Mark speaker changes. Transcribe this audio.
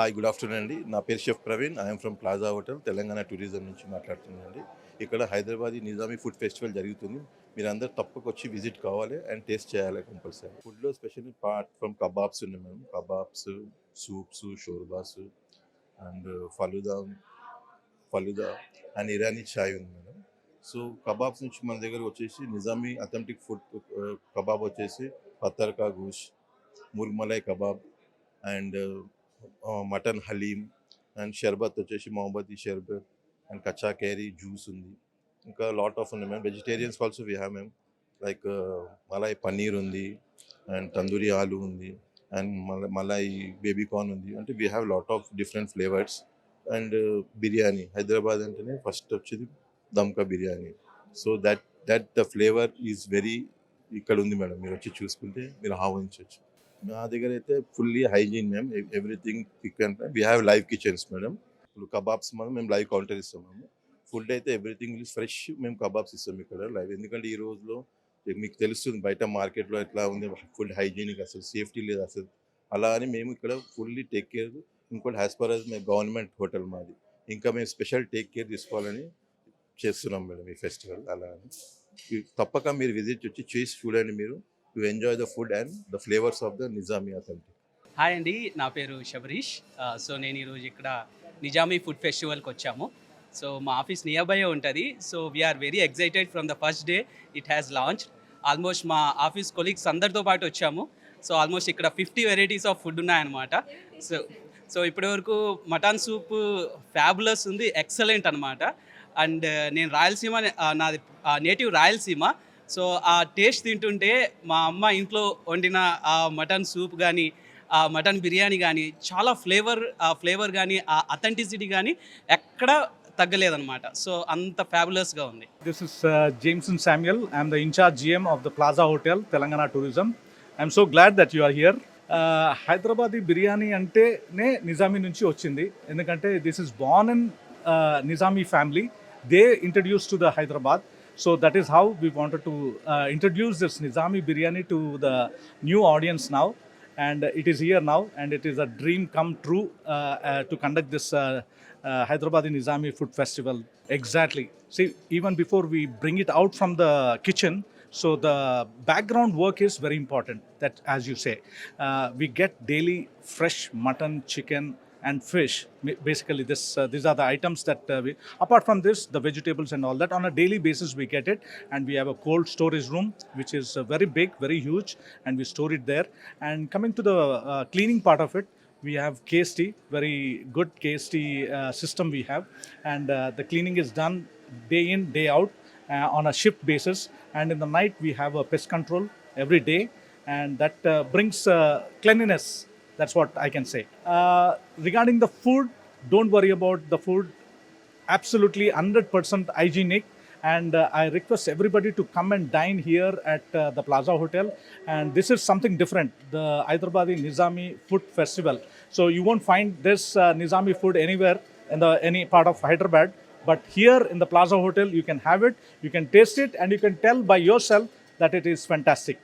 Speaker 1: Hi, good afternoon అండి. నా పేరు chef Praveen. I'm from plaza hotel, Telangana tourism నుంచి మాట్లాడుతున్నానండి. ఇక్కడ హైదరాబాదీ నిజామీ ఫుడ్ ఫెస్టివల్ జరుగుతుంది. మీరందరూ తప్పకొచ్చి విజిట్ కావాలి అండ్ టేస్ట్ చేయాలి కంపల్సరీ. ఫుడ్లో స్పెషల్ పార్ట్ ఫ్రమ్ కబాబ్స్ ఉన్నాయి madam. Kebabs, soups, shorbas and falooda falooda and Irani chai ఉంది మేడం. సో కబాబ్స్ నుంచి మన దగ్గర వచ్చేసి నిజామీ అథెంటిక్ ఫుడ్ కబాబ్ వచ్చేసి patthar ka gosht, murgh malai kebab and mutton haleem and sharbat వచ్చేసి మొహమ్మదీ షర్బత్ అండ్ కచ్చా కేరీ జ్యూస్ ఉంది. ఇంకా లాట్ ఆఫ్ ఉన్నాయి ma'am. Vegetarians also we have ma'am. Like malai paneer ఉంది అండ్ తందూరి ఆలు ఉంది అండ్ మలాయ్ బేబీ కార్న్ ఉంది. అంటే we have lot of different flavours and biryani. Hyderabad అంటేనే ఫస్ట్ వచ్చేది dum ka biryani. So that the flavour is very ఇక్కడ ఉంది మేడం. మీరు వచ్చి చూసుకుంటే మీరు ఆహ్వానించవచ్చు. మా దగ్గర అయితే fully hygiene ma'am. Everything thick and we have live kitchens madam. ఇప్పుడు కబాబ్స్ మేము లైవ్ కౌంటర్ ఇస్తాం మేము. ఫుడ్ అయితే ఎవ్రీథింగ్ ఈజ్ ఫ్రెష్. మేము కబాబ్స్ ఇస్తాం ఇక్కడ లైవ్. ఎందుకంటే ఈ రోజులో మీకు తెలుస్తుంది బయట మార్కెట్లో ఎట్లా ఉంది ఫుడ్ హైజీనిక్, అసలు సేఫ్టీ లేదు అసలు. అలా అని మేము ఇక్కడ ఫుల్లీ టేక్ కేర్. ఇంకోటి యాజ్ పర్ యాజ్ మేము గవర్నమెంట్ హోటల్ మాది, ఇంకా మేము స్పెషల్ టేక్ కేర్ తీసుకోవాలని చేస్తున్నాం మేడం ఈ ఫెస్టివల్. అలా అని తప్పక మీరు విజిట్ వచ్చి చేసి చూడండి మీరు. To enjoy the food and the flavours of the Nizami authentic.
Speaker 2: Hi అండి, నా పేరు శబరీష్. సో నేను ఈరోజు ఇక్కడ నిజామీ ఫుడ్ ఫెస్టివల్కి వచ్చాము. సో మా ఆఫీస్ నియర్ బై ఉంటుంది. So we are very excited from the first day it has launch. Almost మా ఆఫీస్ కొలీగ్స్ అందరితో పాటు వచ్చాము. సో ఆల్మోస్ట్ ఇక్కడ 50 వెరైటీస్ ఆఫ్ ఫుడ్ ఉన్నాయన్నమాట. సో సో ఇప్పటివరకు మటన్ సూప్ ఫ్యాబులస్ ఉంది, ఎక్సలెంట్ అనమాట. అండ్ నేను రాయలసీమ, నాది నేటివ్ రాయలసీమ. సో ఆ టేస్ట్ తింటుంటే మా అమ్మ ఇంట్లో వండిన ఆ మటన్ సూప్ కానీ, ఆ మటన్ బిర్యానీ కానీ చాలా ఫ్లేవర్ కానీ, ఆ అథెంటిసిటీ కానీ ఎక్కడ తగ్గలేదన్నమాట. సో అంత ఫ్యాబులస్గా ఉంది.
Speaker 3: This is Jameson Samuel. I am the in-charge GM of the Plaza Hotel, Telangana Tourism. I am so glad that you are here. Hyderabadi biryani అంటేనే నిజామీ నుంచి వచ్చింది. ఎందుకంటే this is Born in Nizami family. They introduce to the Hyderabad. So that is how we wanted to introduce this Nizami biryani to the new audience now, and it is here now, and it is a dream come true to conduct this Hyderabadi Nizami Food Festival. Exactly. See, even before we bring it out from the kitchen, so the background work is very important. That, as you say, we get daily fresh mutton, chicken, and fish. Basically these are the items that we, apart from this, the vegetables and all that, on a daily basis we get it. And we have a cold storage room which is very big, very huge, and we store it there. And coming to the cleaning part of it, we have KST, very good KST system we have. And the cleaning is done day in, day out, on a shift basis. And in the night we have a pest control every day, and that brings cleanliness. That's what I can say. Regarding the food, don't worry about the food. Absolutely 100% hygienic. And I request everybody to come and dine here at the Plaza Hotel. And this is something different, the Hyderabadi Nizami Food Festival. So you won't find this Nizami food anywhere in any part of Hyderabad. But here in the Plaza Hotel, you can have it, you can taste it, and you can tell by yourself that it is fantastic.